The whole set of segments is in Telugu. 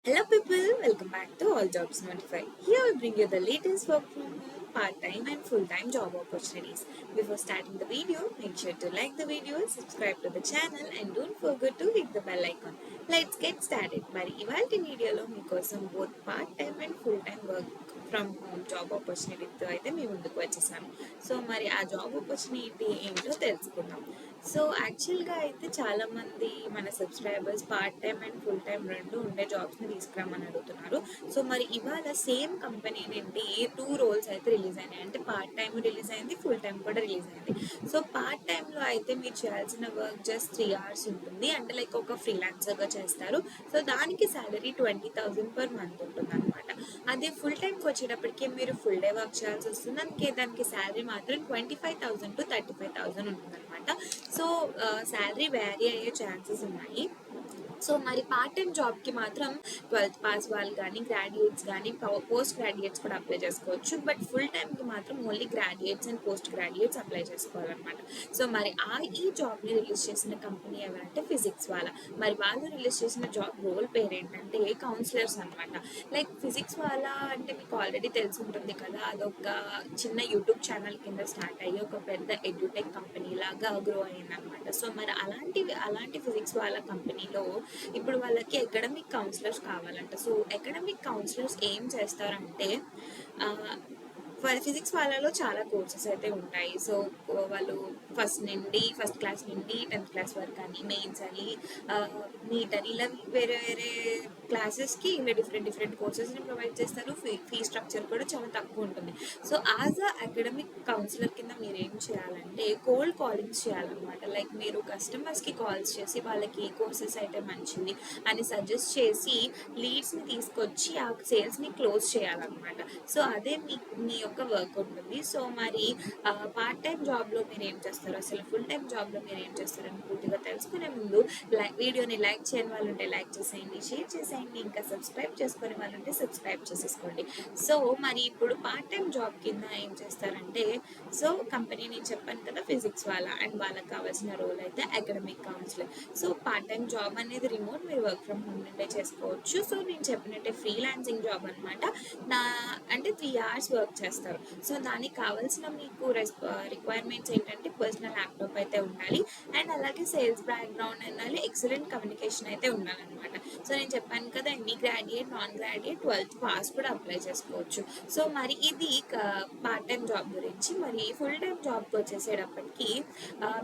Hello people, welcome back to All Jobs Notify. Here we bring you the latest work from home, part-time and full-time job opportunities. Before starting the video, make sure to like the video, subscribe to the channel and don't forget to hit the bell icon. Let's get started. మరి ఇవాల్టి వీడియోలో మీకోసం both part-time and full-time work from home job ఆపర్చునిటీతో అయితే మీ ముందుకు వచ్చేసాను. సో మరి ఆ జాబ్ ఆపర్చునిటీ ఏంటో తెలుసుకుందాం. సో యాక్చువల్గా అయితే చాలామంది మన subscribers part time and full time రెండు ఉండే జాబ్స్ని తీసుకురామని అడుగుతున్నారు. సో మరి ఇవాళ సేమ్ కంపెనీ నుండి 2 రోల్స్ అయితే రిలీజ్ అయినాయి. అంటే పార్ట్ టైం రిలీజ్ అయింది, ఫుల్ టైం కూడా రిలీజ్ అయింది. సో పార్ట్ టైంలో అయితే మీరు చేయాల్సిన వర్క్ జస్ట్ 3 hours ఉంటుంది. అంటే లైక్ ఒక ఫ్రీలాన్సర్గా చేస్తారు. సో దానికి శాలరీ 20,000 per month ఉంటుంది అనమాట. అదే ఫుల్ టైంకి వచ్చేటప్పటికి మీరు ఫుల్ డే వర్క్ చేయాల్సి వస్తుంది. దానికి శాలరీ మాత్రం 25,000 to 35,000 ఉంటుంది అనమాట. సో శాలరీ వ్యారీ అయ్యే ఛాన్సెస్ ఉన్నాయి. సో మరి పార్ట్ టైం జాబ్కి మాత్రం 12th పాస్ వాళ్ళు కానీ గ్రాడ్యుయేట్స్ కానీ పోస్ట్ గ్రాడ్యుయేట్స్ కూడా అప్లై చేసుకోవచ్చు. బట్ ఫుల్ టైంకి మాత్రం only graduates and post graduates apply చేసుకోవాలన్నమాట. సో మరి ఈ జాబ్ని రిలీజ్ చేసిన కంపెనీ ఎవరంటే ఫిజిక్స్ వాళ్ళ. మరి వాళ్ళు రిలీజ్ చేసిన జాబ్ రోల్ పేరు ఏంటంటే కౌన్సిలర్స్ అనమాట. లైక్ ఫిజిక్స్ వాళ్ళ అంటే మీకు ఆల్రెడీ తెలిసి ఉంటుంది కదా, అదొక చిన్న యూట్యూబ్ ఛానల్ కింద స్టార్ట్ అయ్యి ఒక పెద్ద ఎడ్యుటెక్ కంపెనీ లాగా గ్రో అయిందనమాట. సో మరి అలాంటి ఫిజిక్స్ వాళ్ళ కంపెనీలో ఇప్పుడు వాళ్ళకి అకాడమిక్ కౌన్సిలర్స్ కావాలంట. సో అకాడమిక్ కౌన్సిలర్స్ ఏం చేస్తారంటే ఫిజిక్స్ వాళ్ళలో చాలా కోర్సెస్ అయితే ఉంటాయి. సో వాళ్ళు ఫస్ట్ క్లాస్ నుండి 10th క్లాస్ వరకు అని, మెయిన్స్ అని, నీట్ అని, ఇలా వేరే వేరే క్లాసెస్కి ఇలా డిఫరెంట్ కోర్సెస్ని ప్రొవైడ్ చేస్తారు. ఫీ స్ట్రక్చర్ కూడా చాలా తక్కువ ఉంటుంది. So as a academic counsellor కింద మీరు ఏం చేయాలంటే కోల్డ్ కాలింగ్స్ చేయాలన్నమాట. లైక్ మీరు కస్టమర్స్కి కాల్స్ చేసి వాళ్ళకి ఏ కోర్సెస్ అయితే మంచిది అని సజెస్ట్ చేసి లీడ్స్ని తీసుకొచ్చి ఆ సేల్స్ని క్లోజ్ చేయాలన్నమాట. సో అదే మీ యొక్క వర్క్ ఉంటుంది. సో మరి పార్ట్ టైం జాబ్లో మీరు ఏం చేస్తారు, అసలు ఫుల్ టైం జాబ్లో మీరు ఏం చేస్తారని పూర్తిగా తెలుసుకునే ముందు వీడియోని లైక్ చేయని వాళ్ళు ఉంటే లైక్ చేసేయండి, షేర్ చేసేయండి, ఇంకా సబ్స్క్రైబ్ చేసుకునే వాళ్ళు ఉంటే సబ్స్క్రైబ్ చేసేసుకోండి. సో మరి ఇప్పుడు పార్ట్ టైం జాబ్ కింద ఏం చేస్తారంటే, సో కంపెనీ నేను చెప్పాను కదా ఫిజిక్స్ వాళ్ళ, అండ్ వాళ్ళకి కావాల్సిన రోల్ అయితే academic counsellor. So part time job అనేది రిమోట్, మీరు వర్క్ ఫ్రమ్ హోమ్ నుండే చేసుకోవచ్చు. సో నేను చెప్పినట్టే ఫ్రీలాన్సింగ్ జాబ్ అనమాట. అంటే 3 hours వర్క్ చేస్తారు. సో దానికి కావాల్సిన మీకు రిక్వైర్మెంట్స్ ఏంటంటే పర్సనల్ ల్యాప్టాప్ అయితే ఉండాలి, అండ్ అలాగే సేల్స్ బ్యాక్గ్రౌండ్ ఉండాలి, ఎక్సలెంట్ కమ్యూనికేషన్ అయితే ఉండాలన్నమాట. సో నేను చెప్పాను కదా, any graduate, non graduate, 12th pass కూడా అప్లై చేసుకోవచ్చు. సో మరి ఇది పార్ట్ టైం జాబ్ గురించి. మరి ఫుల్ టైం జాబ్కి వచ్చేసేటప్పటికి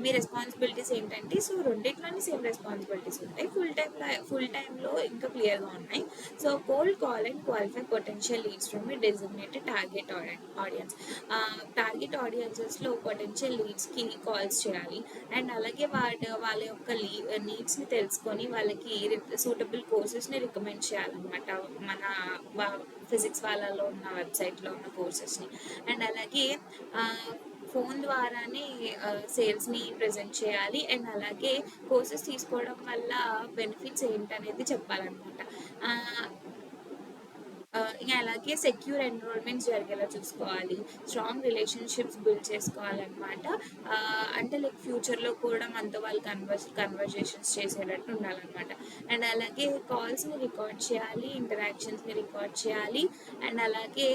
మీ రెస్పాన్సిబిలిటీస్ ఏంటంటే, సో రెండిట్లోనే సేమ్ రెస్పాన్సిబిలిటీస్ ఉంటాయి. ఫుల్ టైంలో ఇంకా క్లియర్గా ఉన్నాయి. So cold call and qualify potential leads from మీ డెసిగ్నేటెడ్ టార్గెట్ ఆడియన్స్. టార్గెట్ ఆడియన్సెస్లో పొటెన్షియల్ లీడ్స్కి కాల్స్ చేయాలి, అండ్ అలాగే వాళ్ళ యొక్క నీడ్స్ని తెలుసుకొని వాళ్ళకి సూటబుల్ కోర్సెస్ని రికమెండ్ చేయాలన్నమాట. మన ఫిజిక్స్ వాళ్ళలో ఉన్న వెబ్సైట్లో ఉన్న కోర్సెస్ని. అండ్ అలాగే ఫోన్ ద్వారానే సేల్స్ని ప్రజెంట్ చేయాలి, అండ్ అలాగే కోర్సెస్ తీసుకోవడం వల్ల బెనిఫిట్స్ ఏంటనేది చెప్పాలన్నమాట. ఇంకా అలాగే సెక్యూర్ ఎన్రోల్మెంట్స్ జరిగేలా చూసుకోవాలి, స్ట్రాంగ్ రిలేషన్షిప్స్ బిల్డ్ చేసుకోవాలన్నమాట. అంటే లైక్ ఫ్యూచర్లో కూడా మనతో వాళ్ళు కన్వర్జేషన్స్ చేసేటట్టు ఉండాలన్నమాట. అండ్ అలాగే కాల్స్ని రికార్డ్ చేయాలి, ఇంటరాక్షన్స్ని రికార్డ్ చేయాలి, అండ్ అలాగే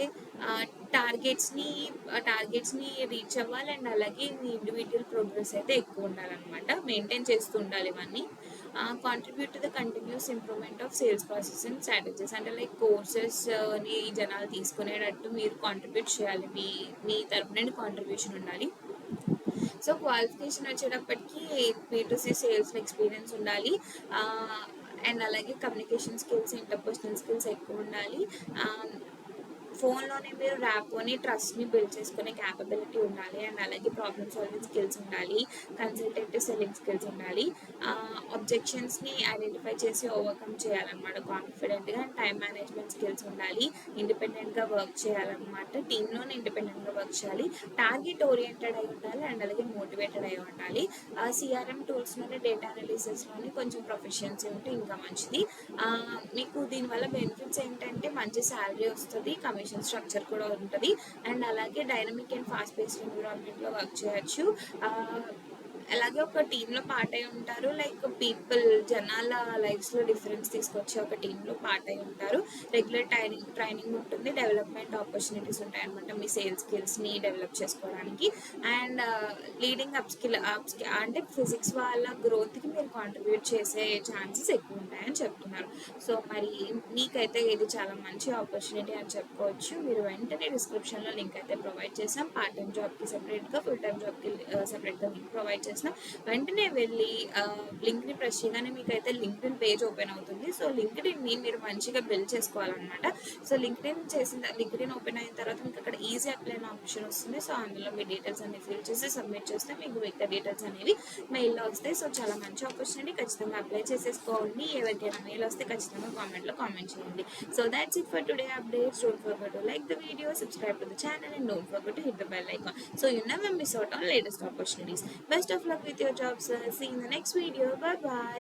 టార్గెట్స్ని రీచ్ అవ్వాలి, అండ్ అలాగే మీ ఇండివిజువల్ ప్రోగ్రెస్ అయితే ఎక్కువ ఉండాలన్నమాట. మెయింటైన్ చేస్తూ ఉండాలి ఇవన్నీ. Contribute to the continuous improvement of sales process and strategies. అంటే లైక్ కోర్సెస్ని జనాలు తీసుకునేటట్టు మీరు కాంట్రిబ్యూట్ చేయాలి, మీ తరపు నుండి కాంట్రిబ్యూషన్ ఉండాలి. సో క్వాలిఫికేషన్ వచ్చేటప్పటికి B2C సేల్స్ ఎక్స్పీరియన్స్ ఉండాలి, అండ్ అలాగే కమ్యూనికేషన్ స్కిల్స్, ఇంటర్పర్సనల్ స్కిల్స్ ఎక్కువ ఉండాలి. ఫోన్లోనే మీరు ర్యాపోని, ట్రస్ట్ని బిల్డ్ చేసుకునే క్యాపబిలిటీ ఉండాలి, అండ్ అలాగే ప్రాబ్లమ్ సాల్వింగ్ స్కిల్స్ ఉండాలి, కన్సల్టేటివ్ సెల్లింగ్ స్కిల్స్ ఉండాలి, అబ్జెక్షన్స్ని ఐడెంటిఫై చేసి ఓవర్కమ్ చేయాలన్నమాట కాన్ఫిడెంట్గా, అండ్ టైం మేనేజ్మెంట్ స్కిల్స్ ఉండాలి, ఇండిపెండెంట్గా వర్క్ చేయాలన్నమాట, టీంలోనే ఇండిపెండెంట్గా వర్క్ చేయాలి, టార్గెట్ ఓరియంటెడ్ అయి ఉండాలి, అండ్ అలాగే మోటివేటెడ్ అయి ఉండాలి. CRM టూల్స్లోని, డేటా అనాలిసిస్లోని కొంచెం ప్రొఫెషన్సీ ఉంటే ఇంకా మంచిది. మీకు దీనివల్ల బెనిఫిట్స్ ఏంటంటే మంచి శాలరీ వస్తుంది, కమిషన్ స్ట్రక్చర్ కూడా ఉంటుంది, అండ్ అలాగే డైనమిక్ అండ్ ఫాస్ట్ పేస్డ్ ఎన్విరాన్మెంట్లో వర్క్ చేయొచ్చు. అలాగే ఒక టీంలో పార్ట్ అయి ఉంటారు. లైక్ పీపుల్ జనాల లైఫ్స్లో డిఫరెన్స్ తీసుకొచ్చి ఒక టీంలో పార్ట్ అయి ఉంటారు. రెగ్యులర్ ట్రైనింగ్ ఉంటుంది, డెవలప్మెంట్ ఆపర్చునిటీస్ ఉంటాయి అనమాట మీ సేల్స్ స్కిల్స్ని డెవలప్ చేసుకోవడానికి. అండ్ లీడింగ్ అంటే ఫిజిక్స్ వాళ్ళ గ్రోత్కి మీరు కాంట్రిబ్యూట్ చేసే ఛాన్సెస్ ఎక్కువ ఉంటాయని చెప్తున్నారు. సో మరి మీకైతే ఇది చాలా మంచి ఆపర్చునిటీ అని చెప్పుకోవచ్చు. మీరు వెంటనే డిస్క్రిప్షన్లో లింక్ అయితే ప్రొవైడ్ చేసాం. పార్ట్ టైం జాబ్కి సెపరేట్గా, ఫుల్ టైం జాబ్కి సెపరేట్గా లింక్ ప్రొవైడ్ చేసినాం. వెంటనే వెళ్ళి లింక్ని ప్రెస్ చేయగానే మీకు అయితే లింక్డ్ఇన్ పేజ్ ఓపెన్ అవుతుంది. సో లింక్డ్ఇన్ని మీరు మంచిగా బిల్డ్ చేసుకోవాలన్నమాట. సో లింక్డ్ఇన్ ఓపెన్ అయిన తర్వాత మీకు అక్కడ ఈజీ అప్లై అనే ఆప్షన్ వస్తుంది. సో అందులో మీ డీటెయిల్స్ అన్ని ఫిల్ చేసి సబ్మిట్ చేస్తే మీకు మిగతా డీటెయిల్స్ అనేవి మెయిల్లో వస్తాయి. సో చాలా మంచి ఆపర్చునిటీ, ఖచ్చితంగా అప్లై చేసేసుకోండి. ఎవరికైనా మెయిల్ వస్తే ఖచ్చితంగా కామెంట్లో కామెంట్ చేయండి. So that's it for today updates. Don't forget to like the video, subscribe to the channel, and don't forget to hit the bell icon so you never miss out on latest opportunities. Best of luck with your job, sir. See you in the next video. Bye bye.